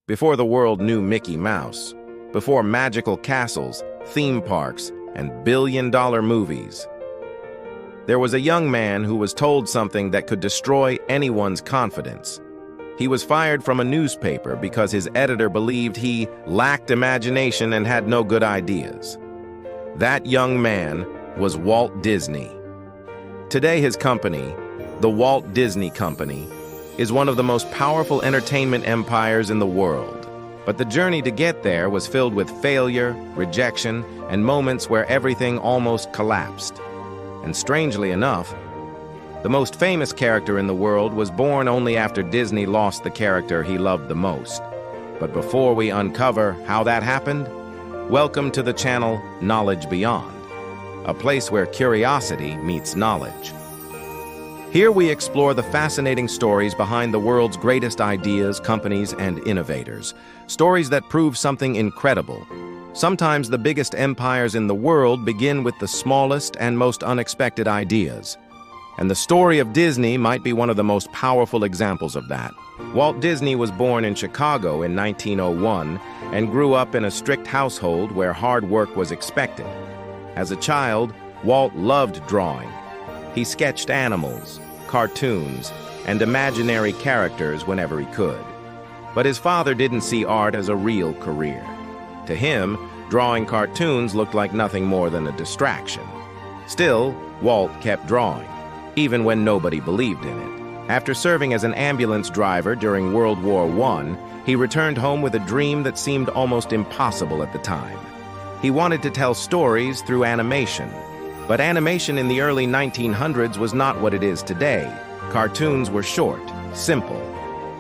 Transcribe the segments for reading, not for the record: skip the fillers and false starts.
before the world knew Mickey Mouse, before magical castles, theme parks, and billion-dollar movies. There was a young man who was told something that could destroy anyone's confidence. He was fired from a newspaper because his editor believed he lacked imagination and had no good ideas. That young man was Walt Disney. Today, his company, the Walt Disney Company, is one of the most powerful entertainment empires in the world. But the journey to get there was filled with failure, rejection, and moments where everything almost collapsed. And strangely enough, the most famous character in the world was born only after Disney lost the character he loved the most. But before we uncover how that happened, welcome to the channel Knowledge Beyond, a place where curiosity meets knowledge. Here we explore the fascinating stories behind the world's greatest ideas, companies, and innovators. Stories that prove something incredible. Sometimes the biggest empires in the world begin with the smallest and most unexpected ideas. And the story of Disney might be one of the most powerful examples of that. Walt Disney was born in Chicago in 1901 and grew up in a strict household where hard work was expected. As a child, Walt loved drawing. He sketched animals, cartoons, and imaginary characters whenever he could. But his father didn't see art as a real career. To him, drawing cartoons looked like nothing more than a distraction. Still, Walt kept drawing, even when nobody believed in it. After serving as an ambulance driver during World War I, he returned home with a dream that seemed almost impossible at the time. He wanted to tell stories through animation. But animation in the early 1900s was not what it is today. Cartoons were short, simple,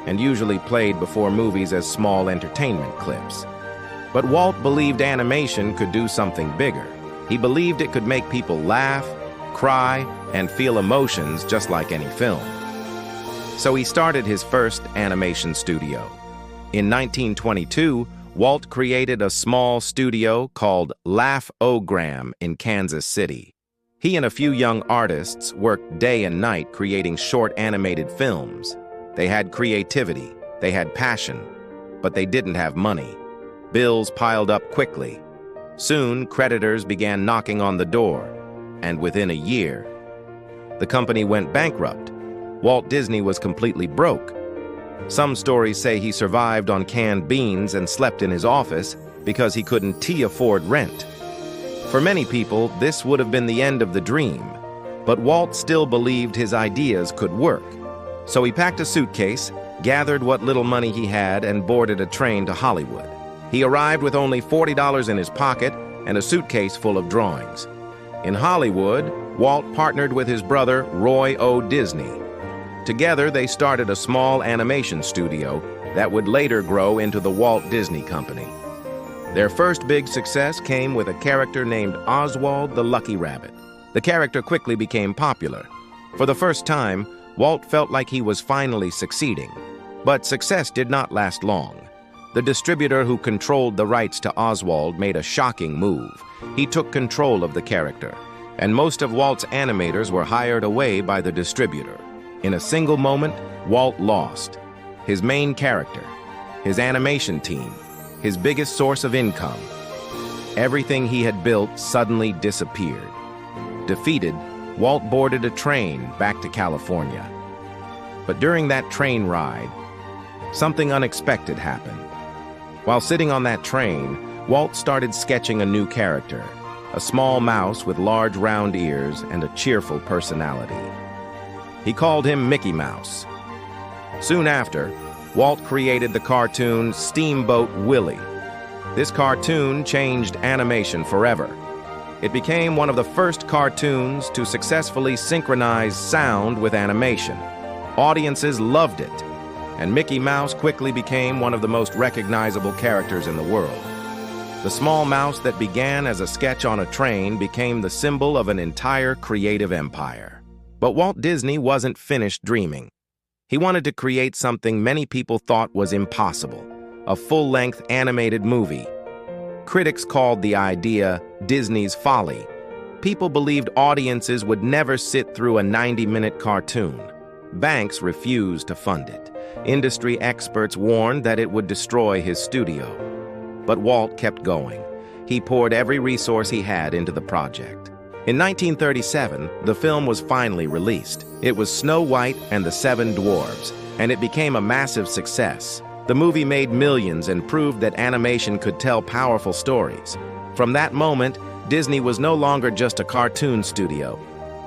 and usually played before movies as small entertainment clips. But Walt believed animation could do something bigger. He believed it could make people laugh, cry, and feel emotions just like any film. So he started his first animation studio. In 1922, Walt created a small studio called Laugh-O-Gram in Kansas City. He and a few young artists worked day and night creating short animated films. They had creativity, they had passion, but they didn't have money. Bills piled up quickly. Soon, creditors began knocking on the door, and within a year, the company went bankrupt. Walt Disney was completely broke. Some stories say he survived on canned beans and slept in his office because he couldn't afford rent. For many people, this would have been the end of the dream, but Walt still believed his ideas could work. So he packed a suitcase, gathered what little money he had, and boarded a train to Hollywood. He arrived with only $40 in his pocket and a suitcase full of drawings. In Hollywood, Walt partnered with his brother, Roy O. Disney. Together, they started a small animation studio that would later grow into the Walt Disney Company. Their first big success came with a character named Oswald the Lucky Rabbit. The character quickly became popular. For the first time, Walt felt like he was finally succeeding. But success did not last long. The distributor who controlled the rights to Oswald made a shocking move. He took control of the character, and most of Walt's animators were hired away by the distributor. In a single moment, Walt lost his main character, his animation team, his biggest source of income. Everything he had built suddenly disappeared. Defeated, Walt boarded a train back to California. But during that train ride, something unexpected happened. While sitting on that train, Walt started sketching a new character, a small mouse with large round ears and a cheerful personality. He called him Mickey Mouse. Soon after, Walt created the cartoon Steamboat Willie. This cartoon changed animation forever. It became one of the first cartoons to successfully synchronize sound with animation. Audiences loved it, and Mickey Mouse quickly became one of the most recognizable characters in the world. The small mouse that began as a sketch on a train became the symbol of an entire creative empire. But Walt Disney wasn't finished dreaming. He wanted to create something many people thought was impossible, a full-length animated movie. Critics called the idea Disney's folly. People believed audiences would never sit through a 90-minute cartoon. Banks refused to fund it. industry experts warned that it would destroy his studio. But Walt kept going. He poured every resource he had into the project. In 1937, the film was finally released. It was Snow White and the Seven Dwarfs, and it became a massive success. The movie made millions and proved that animation could tell powerful stories. From that moment, Disney was no longer just a cartoon studio.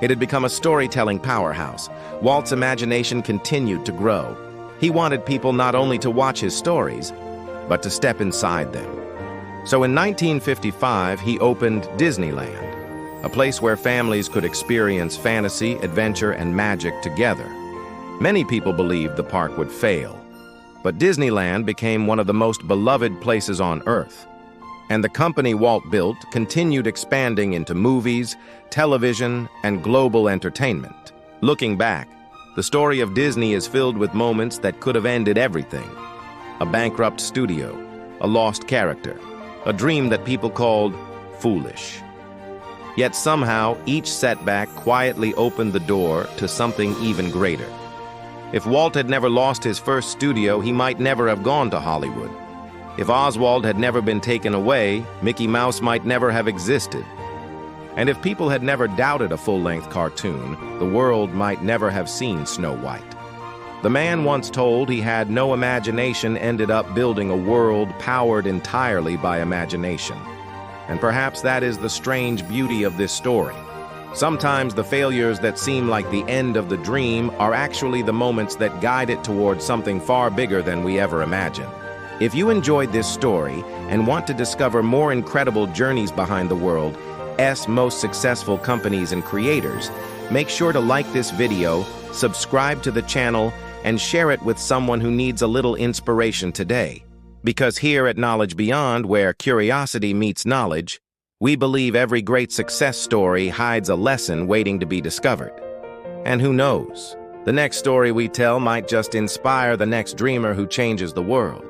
It had become a storytelling powerhouse. Walt's imagination continued to grow. He wanted people not only to watch his stories, but to step inside them. So in 1955, he opened Disneyland, a place where families could experience fantasy, adventure, and magic together. Many people believed the park would fail, but Disneyland became one of the most beloved places on Earth. And the company Walt built continued expanding into movies, television, and global entertainment. Looking back, the story of Disney is filled with moments that could have ended everything. A bankrupt studio, a lost character, a dream that people called foolish. Yet somehow, each setback quietly opened the door to something even greater. If Walt had never lost his first studio, he might never have gone to Hollywood. If Oswald had never been taken away, Mickey Mouse might never have existed. And if people had never doubted a full-length cartoon, the world might never have seen Snow White. The man once told he had no imagination ended up building a world powered entirely by imagination. And perhaps that is the strange beauty of this story. Sometimes the failures that seem like the end of the dream are actually the moments that guide it towards something far bigger than we ever imagined. If you enjoyed this story and want to discover more incredible journeys behind the world's most successful companies and creators, make sure to like this video, subscribe to the channel, and share it with someone who needs a little inspiration today. Because here at Knowledge Beyond, where curiosity meets knowledge, we believe every great success story hides a lesson waiting to be discovered. And who knows, the next story we tell might just inspire the next dreamer who changes the world.